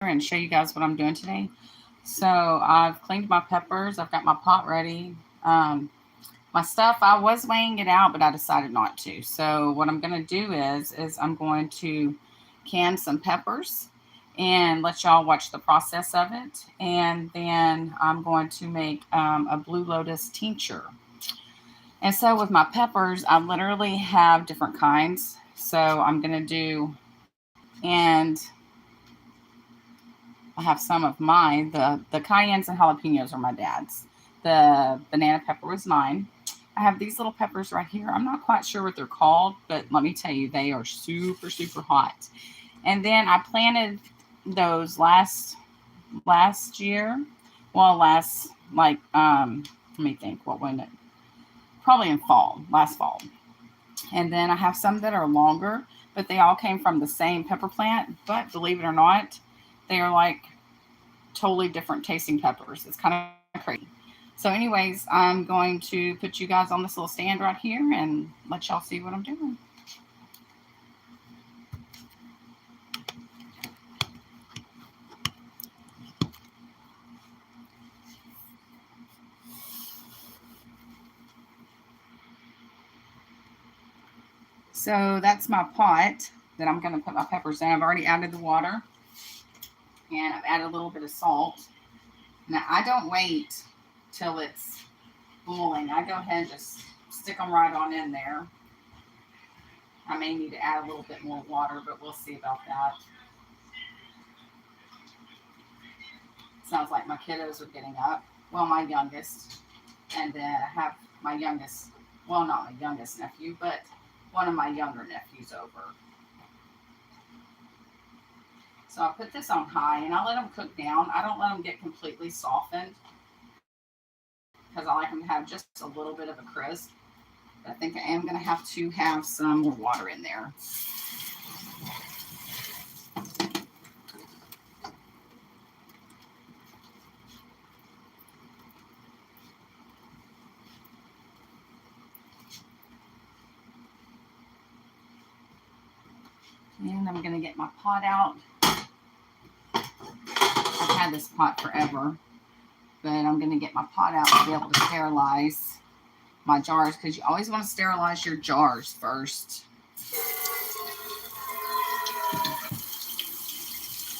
and show you guys what I'm doing today. So I've cleaned my peppers. I've got my pot ready. My stuff, I was weighing it out, but I decided not to. So what I'm going to do is I'm going to can some peppers and let y'all watch the process of it. And then I'm going to make a blue lotus tincture. And so with my peppers, I literally have different kinds. So I'm going to do, and I have some of mine. The cayennes and jalapenos are my dad's. The banana pepper was mine. I have these little peppers right here. I'm not quite sure what they're called, but let me tell you, they are super, super hot. And then I planted those last year. Well, last like let me think, what when it probably in fall, last fall. And then I have some that are longer, but they all came from the same pepper plant. But believe it or not, they are like totally different tasting peppers. It's kind of crazy. So, anyways, I'm going to put you guys on this little stand right here and let y'all see what I'm doing. So, that's my pot that I'm going to put my peppers in. I've already added the water and I've added a little bit of salt. Now, I don't wait till it's boiling. I go ahead and just stick them right on in there. I may need to add a little bit more water, but we'll see about that. Sounds like my kiddos are getting up. Well, my youngest. And then I have my youngest, well, not my youngest nephew, but one of my younger nephews over. So I put this on high and I let them cook down. I don't let them get completely softened because I like them to have just a little bit of a crisp. But I think I am going to have to have some more water in there. And I'm going to get my pot out. I've had this pot forever, but I'm going to get my pot out to be able to sterilize my jars because you always want to sterilize your jars first.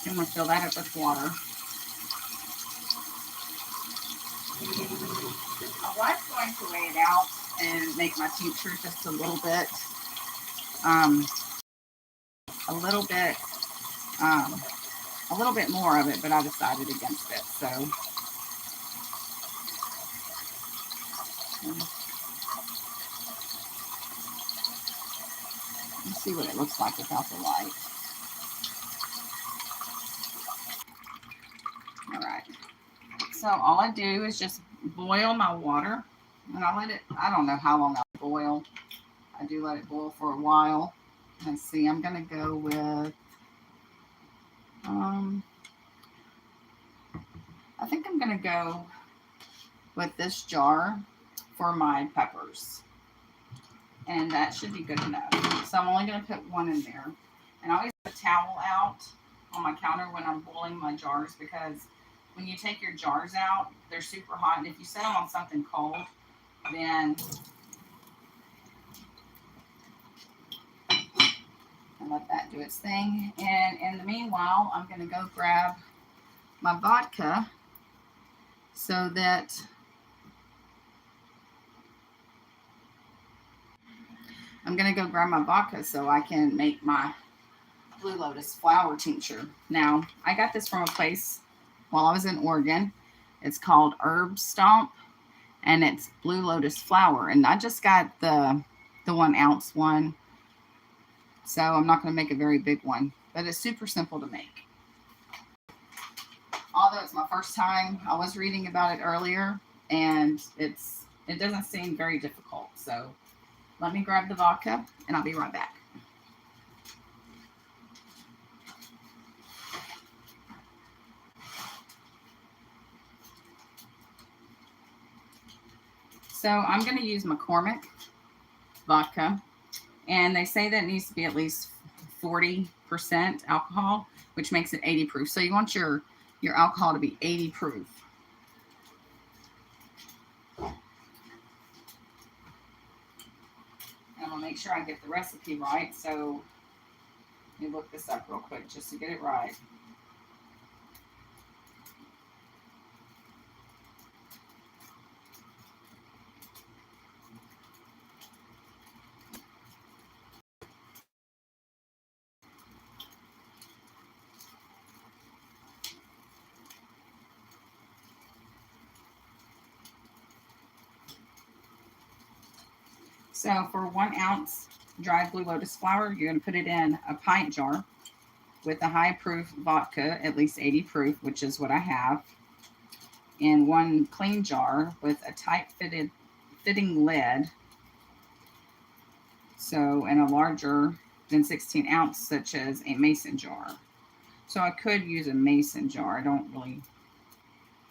I'm going to fill that up with water. I was going to weigh it out and make my tincture just a little bit, a little bit, a little bit more of it, but I decided against it. So let's see what it looks like without the light. All right. So all I do is just boil my water, and I let it. I don't know how long I boil. I do let it boil for a while. Let's see. I'm gonna go with. I think I'm gonna go with this jar for my peppers, and that should be good enough. So I'm only gonna put one in there, and I always put a towel out on my counter when I'm boiling my jars because when you take your jars out, they're super hot, and if you set them on something cold, then and let that do its thing. And in the meanwhile, I'm going to go grab my vodka so that I can make my blue lotus flower tincture. Now, I got this from a place while I was in Oregon. It's called Herb Stomp, and it's blue lotus flower. And I just got the 1 ounce one, so I'm not going to make a very big one, but it's super simple to make. Although it's my first time, I was reading about it earlier, and it doesn't seem very difficult. So let me grab the vodka, and I'll be right back. So I'm going to use McCormick vodka, and they say that it needs to be at least 40% alcohol, which makes it 80 proof. So you want your alcohol to be 80 proof. And I'm going to make sure I get the recipe right. So let me look this up real quick just to get it right. So for 1 ounce dried blue lotus flower, you're going to put it in a pint jar with a high proof vodka, at least 80 proof, which is what I have, in 1 clean jar with a tight fitting lid. So in a larger than 16 ounce, such as a mason jar. So I could use a mason jar. I don't really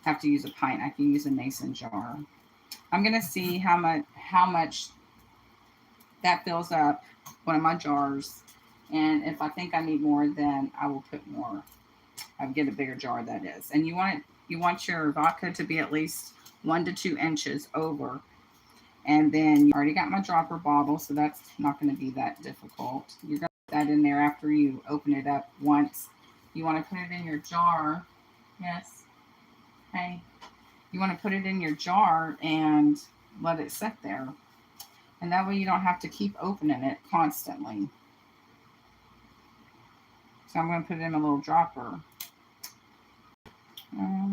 have to use a pint. I can use a mason jar. I'm going to see how much that fills up one of my jars. And if I think I need more, then I will put more. I'll get a bigger jar, that is. And you want your vodka to be at least 1 to 2 inches over. And then you already got my dropper bottle, so that's not going to be that difficult. You're going to put that in there after you open it up once. You want to put it in your jar. Yes. Hey. You want to put it in your jar and let it sit there. And that way you don't have to keep opening it constantly. So I'm going to put it in a little dropper.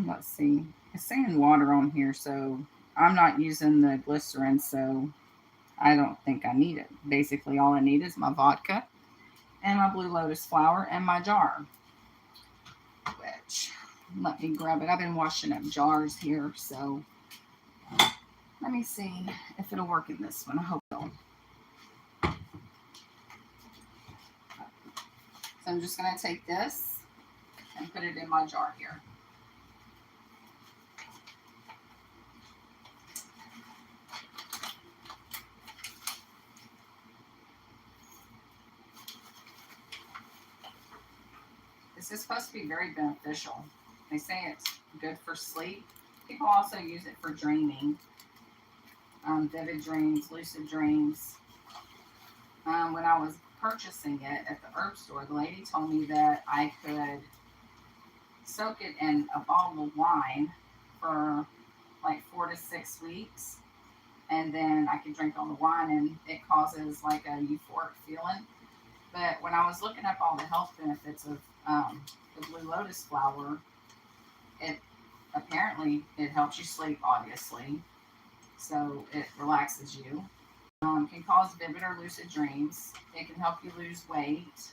Let's see. It's saying water on here, so I'm not using the glycerin, so I don't think I need it. Basically, all I need is my vodka and my blue lotus flower and my jar. Which, let me grab it. I've been washing up jars here, so let me see if it'll work in this one. I hope so. So I'm just going to take this and put it in my jar here. This is supposed to be very beneficial. They say it's good for sleep. People also use it for dreaming. Vivid dreams, lucid dreams. When I was purchasing it at the herb store, the lady told me that I could soak it in a bottle of wine for like 4 to 6 weeks. And then I could drink all the wine and it causes like a euphoric feeling. But when I was looking up all the health benefits of the blue lotus flower, it helps you sleep, obviously. So it relaxes you. Can cause vivid or lucid dreams. It can help you lose weight.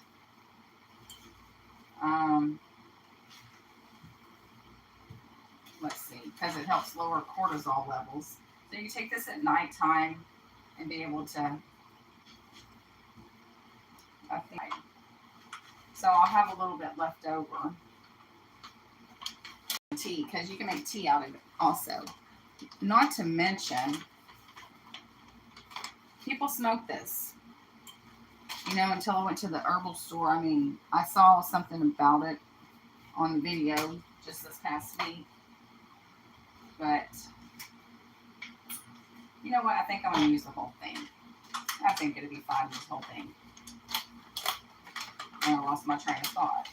Let's see, because it helps lower cortisol levels. So you take this at nighttime and be able to. So I'll have a little bit left over. Tea, because you can make tea out of it also. Not to mention, people smoke this. You know, until I went to the herbal store. I mean, I saw something about it on the video just this past week. But, you know what? I think I'm going to use the whole thing. I think it'll be fine, this whole thing. And I lost my train of thought.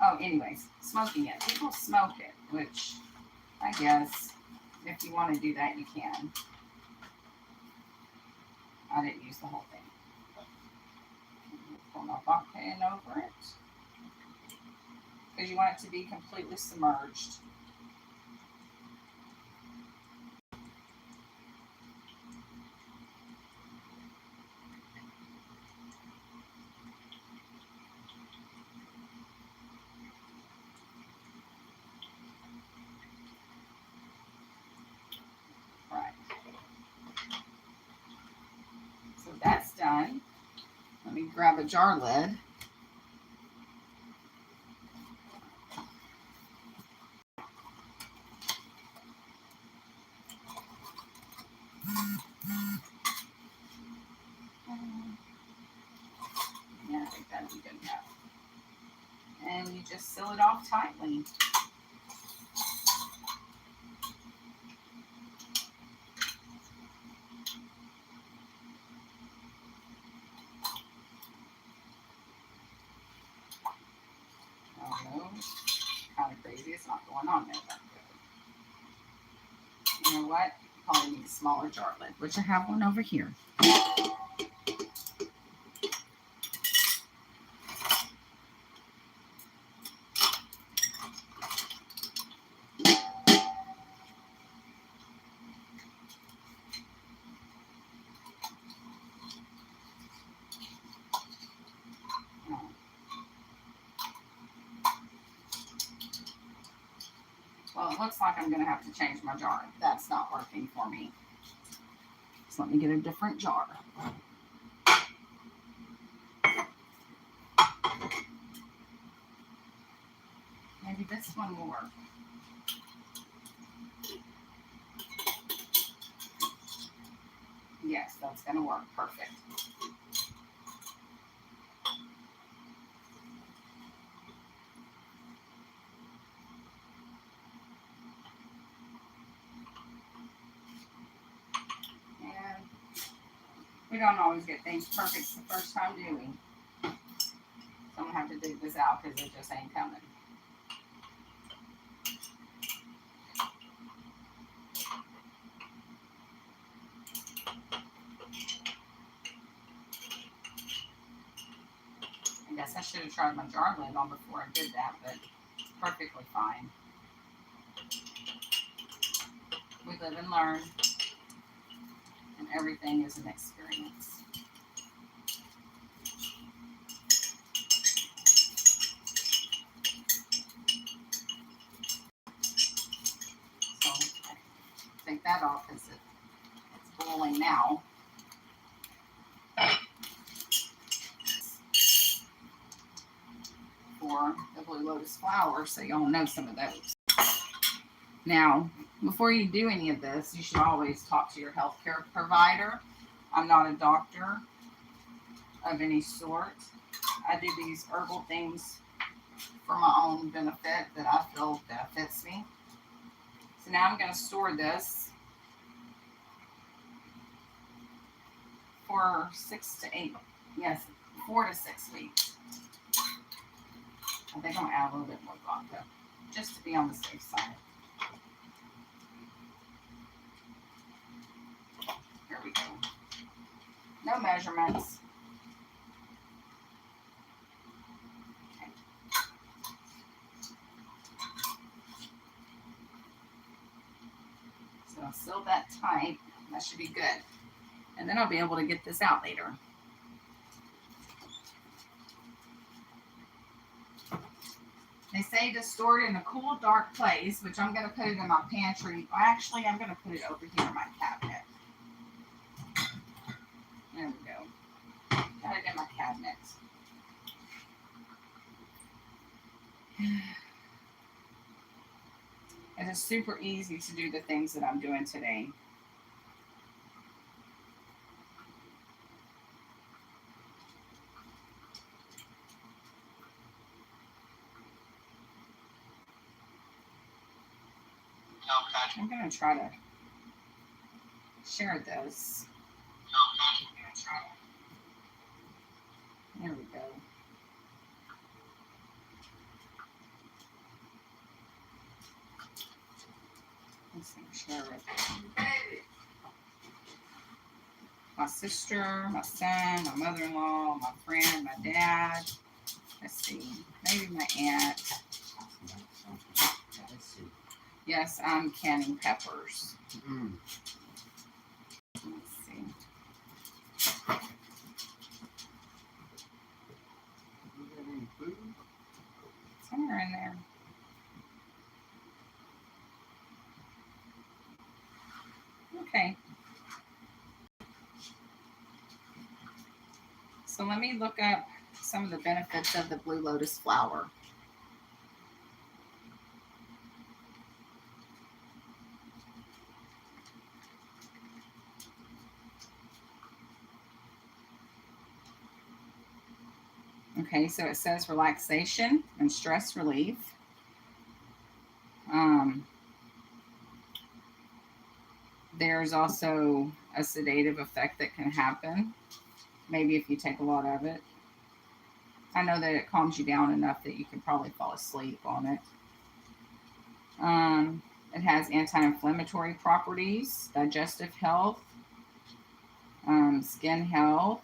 Oh, anyways, smoking it. People smoke it, which I guess if you want to do that, you can. I didn't use the whole thing. Pour my vodka in over it. Because you want it to be completely submerged. That's done. Let me grab a jar lid. Yeah, I think that'd you can have. And you just seal it off tightly. Kind of crazy. It's not going on there that good. You know what? You probably need a smaller jar lid, which I have one over here. Well, it looks like I'm going to have to change my jar. That's not working for me. So let me get a different jar. Maybe this one will work. Yes, that's going to work. Perfect. We don't always get things perfect the first time, do we? So I'm going to have to dig this out because it just ain't coming. I guess I should have tried my jar lid on before I did that, but it's perfectly fine. We live and learn, and everything is an experience. So take that off because it's boiling now. For the Blue Lotus flower, so y'all know some of those. Now, before you do any of this, you should always talk to your healthcare provider. I'm not a doctor of any sort. I do these herbal things for my own benefit that I feel benefits me. So now I'm going to store this for 4 to 6 weeks. I think I'm going to add a little bit more vodka, just to be on the safe side. Here we go. No measurements. Okay. So I'll seal that tight. That should be good. And then I'll be able to get this out later. They say to store it in a cool, dark place, which I'm going to put it in my pantry. Actually, I'm going to put it over here in my cabinet. There we go. Got it in my cabinet. It is super easy to do the things that I'm doing today. I'm going to try to share this. There we go. Let's see, share it. My sister, my son, my mother-in-law, my friend, my dad. Let's see, maybe my aunt. Yes, I'm canning peppers. Let's see. Somewhere in there. Okay. So let me look up some of the benefits of the Blue Lotus flower. Okay, so it says relaxation and stress relief. There's also a sedative effect that can happen, maybe if you take a lot of it. I know that it calms you down enough that you can probably fall asleep on it. It has anti-inflammatory properties, digestive health, skin health,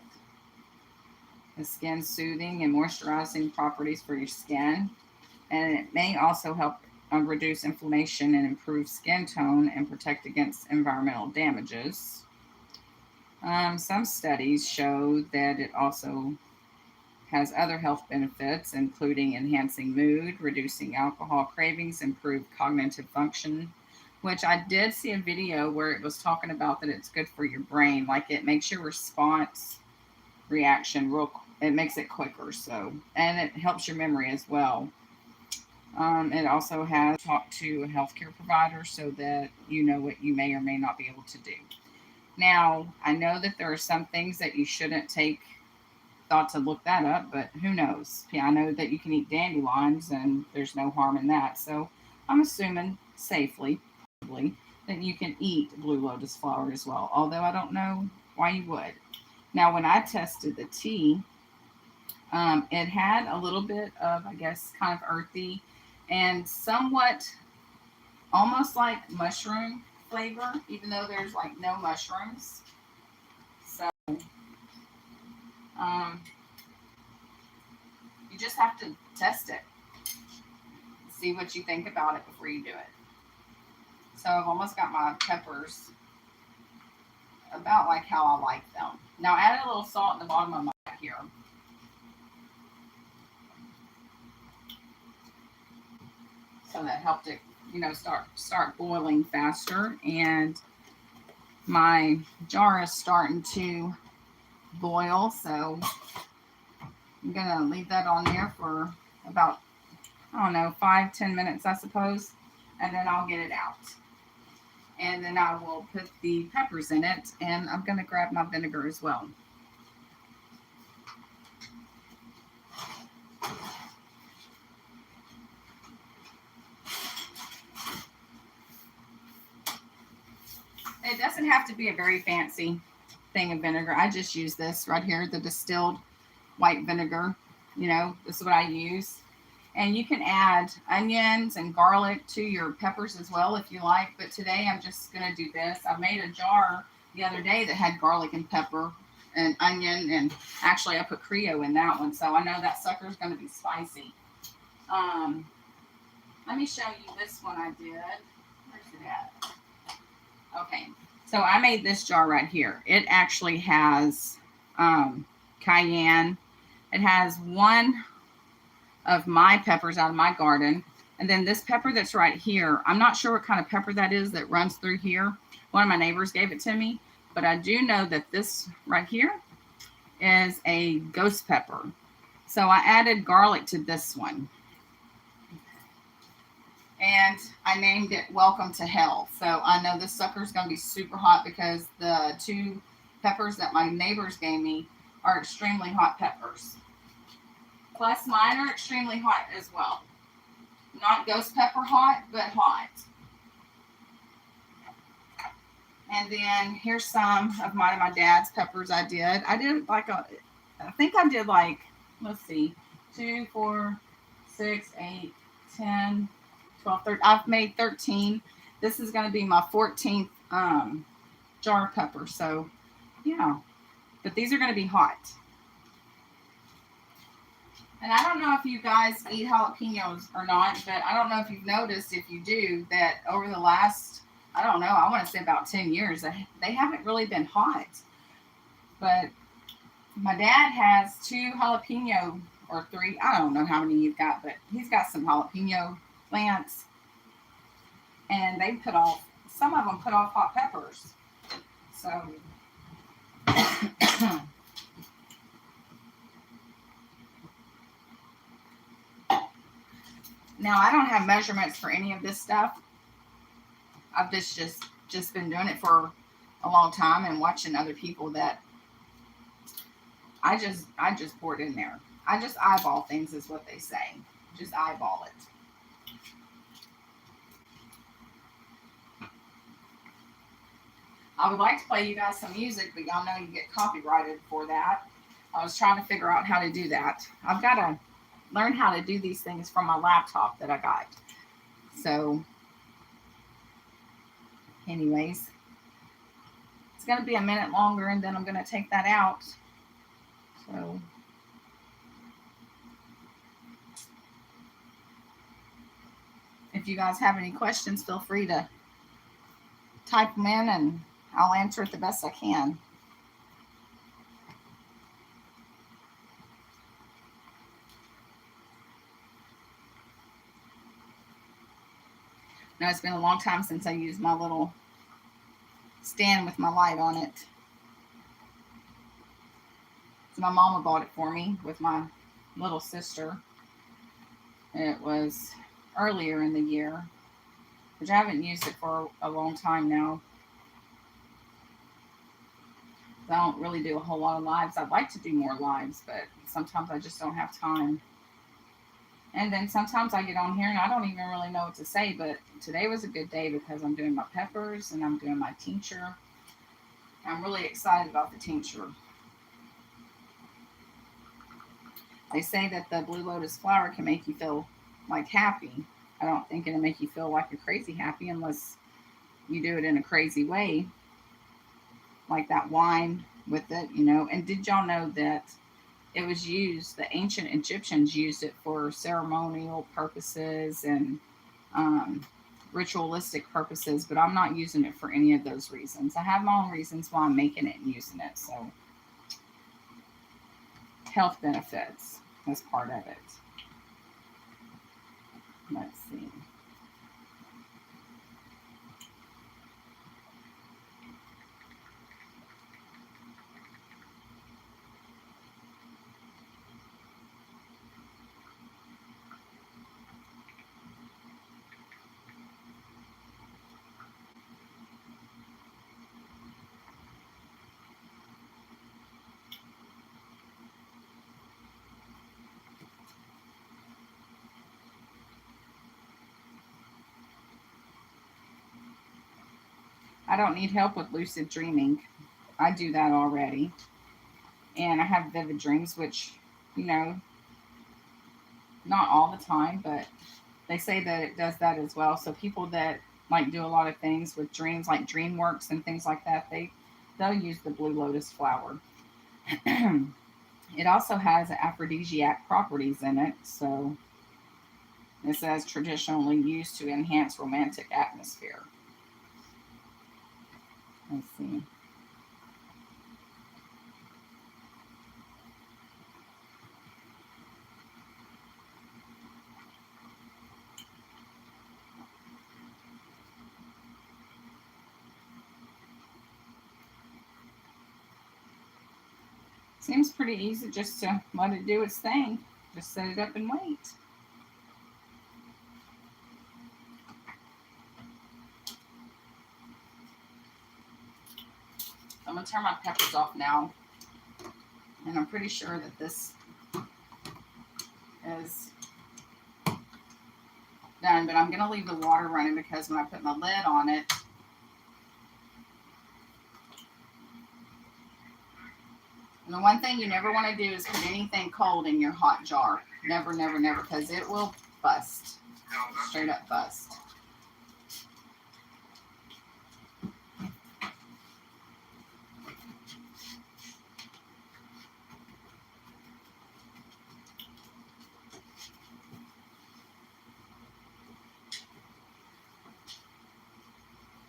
the skin soothing and moisturizing properties for your skin. And it may also help reduce inflammation and improve skin tone and protect against environmental damages. Some studies show that it also has other health benefits, including enhancing mood, reducing alcohol cravings, improved cognitive function, which I did see a video where it was talking about that it's good for your brain. Like it makes your response reaction it makes it quicker. So, and it helps your memory as well. It also has talked to a healthcare provider so that you know what you may or may not be able to do. Now, I know that there are some things that you shouldn't take thought to look that up, but who knows? Yeah, I know that you can eat dandelions and there's no harm in that. So I'm assuming safely, probably, that you can eat blue lotus flower as well, although I don't know why you would. Now, when I tested the tea, it had a little bit of, I guess, kind of earthy and somewhat almost like mushroom flavor, even though there's like no mushrooms. So you just have to test it, see what you think about it before you do it. So I've almost got my peppers about like how I like them. Now I added a little salt in the bottom of my here. So that helped it, start boiling faster. And my jar is starting to boil, so I'm gonna leave that on there for about, I don't know, 5-10 minutes, I suppose, and then I'll get it out. And then I will put the peppers in it, and I'm gonna grab my vinegar as well. It doesn't have to be a very fancy thing of vinegar. I just use this right here, the distilled white vinegar. This is what I use. And you can add onions and garlic to your peppers as well if you like. But today I'm just going to do this. I made a jar the other day that had garlic and pepper and onion. And actually I put Creole in that one. So I know that sucker is going to be spicy. Let me show you this one I did. Where's it at? Okay. So I made this jar right here. It actually has cayenne. It has one of my peppers out of my garden. And then this pepper that's right here, I'm not sure what kind of pepper that is that runs through here. One of my neighbors gave it to me. But I do know that this right here is a ghost pepper. So I added garlic to this one. And I named it Welcome to Hell. So I know this sucker is going to be super hot because the two peppers that my neighbors gave me are extremely hot peppers. Plus mine are extremely hot as well. Not ghost pepper hot, but hot. And then here's some of my dad's peppers I did. I did let's see, 2, 4, 6, 8, 10, 12, 13. I've made 13. This is going to be my 14th jar of pepper. So, yeah. But these are going to be hot. And I don't know if you guys eat jalapenos or not, but I don't know if you've noticed, if you do, that over the last, I don't know, I want to say about 10 years, they haven't really been hot. But my dad has 2 jalapeno, or 3, I don't know how many you've got, but he's got some jalapeno plants. And some of them put off hot peppers. So, now I don't have measurements for any of this stuff. I've just been doing it for a long time and watching other people that I just pour it in there. I just eyeball things is what they say. Just eyeball it. I would like to play you guys some music, but y'all know you get copyrighted for that. I was trying to figure out how to do that. I've got to learn how to do these things from my laptop that I got. So, anyways, it's going to be a minute longer and then I'm going to take that out. So, if you guys have any questions, feel free to type them in and I'll answer it the best I can. Now, it's been a long time since I used my little stand with my light on it. So my mama bought it for me with my little sister. It was earlier in the year, which I haven't used it for a long time now. I don't really do a whole lot of lives. I'd like to do more lives, but sometimes I just don't have time. And then sometimes I get on here and I don't even really know what to say, but today was a good day because I'm doing my peppers and I'm doing my tincture. I'm really excited about the tincture. They say that the blue lotus flower can make you feel like happy. I don't think it'll make you feel like you're crazy happy unless you do it in a crazy way, like that wine with it, you know. And did y'all know that it was used, the ancient Egyptians used it for ceremonial purposes and ritualistic purposes, but I'm not using it for any of those reasons. I have my own reasons why I'm making it and using it. So, health benefits as part of it. Let's see. I don't need help with lucid dreaming. I do that already. And I have vivid dreams, which, you know, not all the time, but they say that it does that as well. So people that like do a lot of things with dreams, like DreamWorks and things like that, they'll use the blue lotus flower. It also has aphrodisiac properties in it, so it says traditionally used to enhance romantic atmosphere. Let's see. Seems pretty easy just to let it do its thing. Just set it up and wait. I'm going to turn my peppers off now. And I'm pretty sure that this is done. But I'm going to leave the water running because when I put my lid on it, and the one thing you never want to do is put anything cold in your hot jar. Never, never, never, because it will bust. Straight up bust.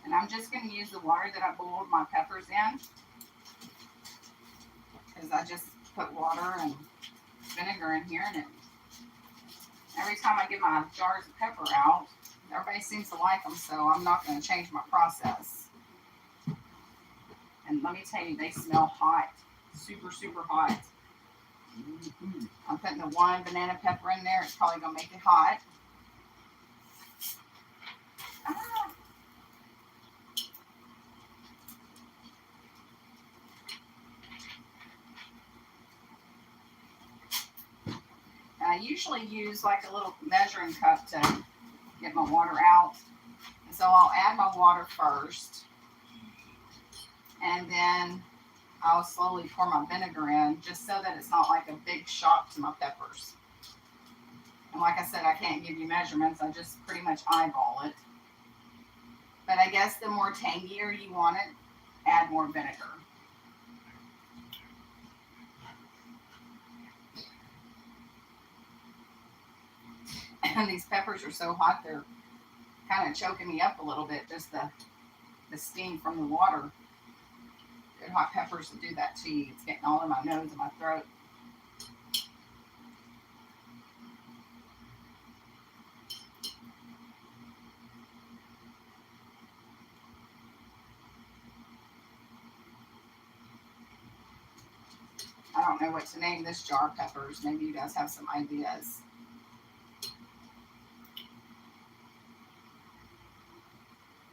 And I'm just going to use the water that I boiled my peppers in. Because I just put water and vinegar in here. And every time I get my jars of pepper out, everybody seems to like them. So I'm not going to change my process. And let me tell you, they smell hot. Super, super hot. I'm putting the one banana pepper in there. It's probably going to make it hot. I usually use like a little measuring cup to get my water out. And so I'll add my water first, and then I'll slowly pour my vinegar in, just so that it's not like a big shock to my peppers. And like I said, I can't give you measurements. I just pretty much eyeball it. But I guess the more tangier you want it, add more vinegar. And these peppers are so hot, they're kind of choking me up a little bit, just the steam from the water. Good hot peppers will do that to you. It's getting all in my nose and my throat. I don't know what to name this jar of peppers. Maybe you guys have some ideas.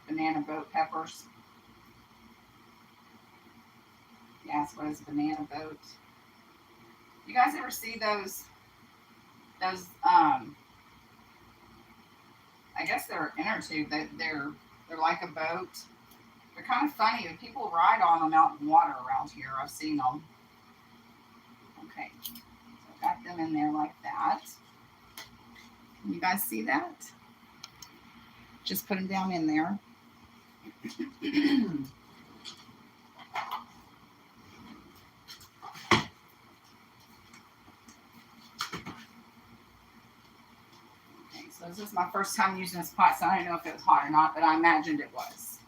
Banana boat peppers. Yes, what is banana boat? You guys ever see those I guess they're inner tube. They're like a boat. They're kind of funny, but people ride on them out in water around here. I've seen them. Okay, so got them in there like that. Can you guys see that? Just put them down in there. So this is my first time using this pot, so I don't know if it was hot or not, but I imagined it was.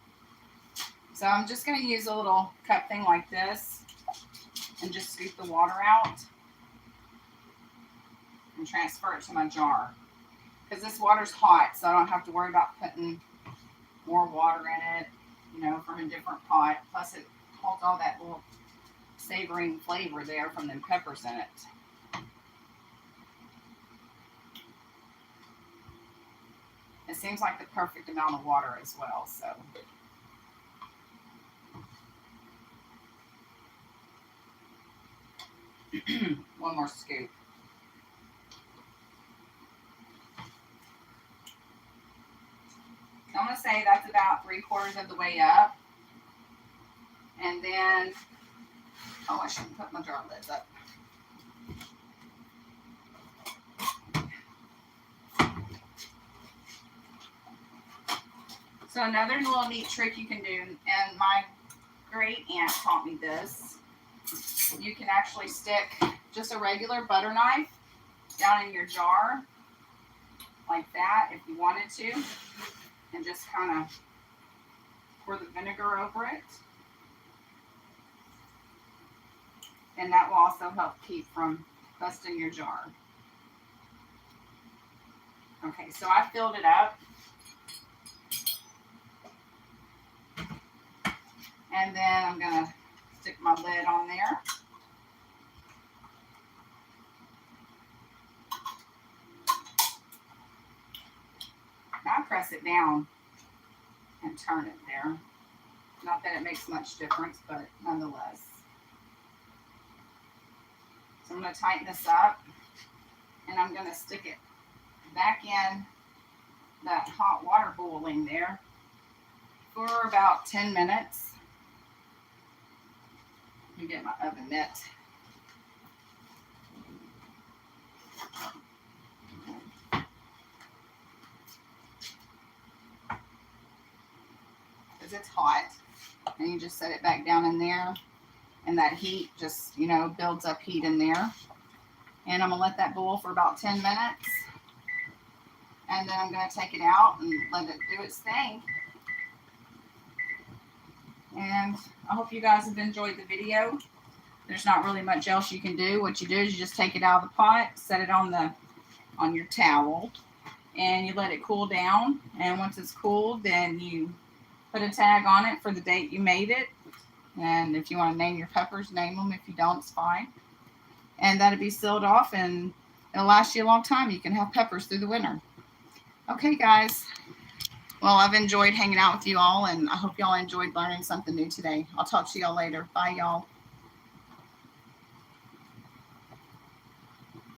So I'm just going to use a little cup thing like this and just scoop the water out and transfer it to my jar. Because this water's hot, so I don't have to worry about putting more water in it, you know, from a different pot. Plus it holds all that little savoring flavor there from the peppers in it. It seems like the perfect amount of water as well, so. One more scoop. I'm going to say that's about 3/4 of the way up. And then, oh, I shouldn't put my jar lids up. So another little neat trick you can do, and my great aunt taught me this, you can actually stick just a regular butter knife down in your jar like that if you wanted to, and just kind of pour the vinegar over it. And that will also help keep from busting your jar. Okay, so I filled it up. And then I'm going to stick my lid on there. Now I press it down and turn it there. Not that it makes much difference, but nonetheless. So I'm going to tighten this up, and I'm going to stick it back in that hot water boiling there for about 10 minutes. Let me get my oven mitt. Because it's hot, and you just set it back down in there, and that heat just, you know, builds up heat in there. And I'm going to let that boil for about 10 minutes. And then I'm going to take it out and let it do its thing. And I hope you guys have enjoyed the video. There's not really much else you can do. What you do is you just take it out of the pot, set it on your towel, and you let it cool down. And once it's cooled, then you put a tag on it for the date you made it. And if you want to name your peppers, name them. If you don't, it's fine. And that'll be sealed off, and it'll last you a long time. You can have peppers through the winter. Okay, guys. Well, I've enjoyed hanging out with you all, and I hope y'all enjoyed learning something new today. I'll talk to y'all later. Bye, y'all.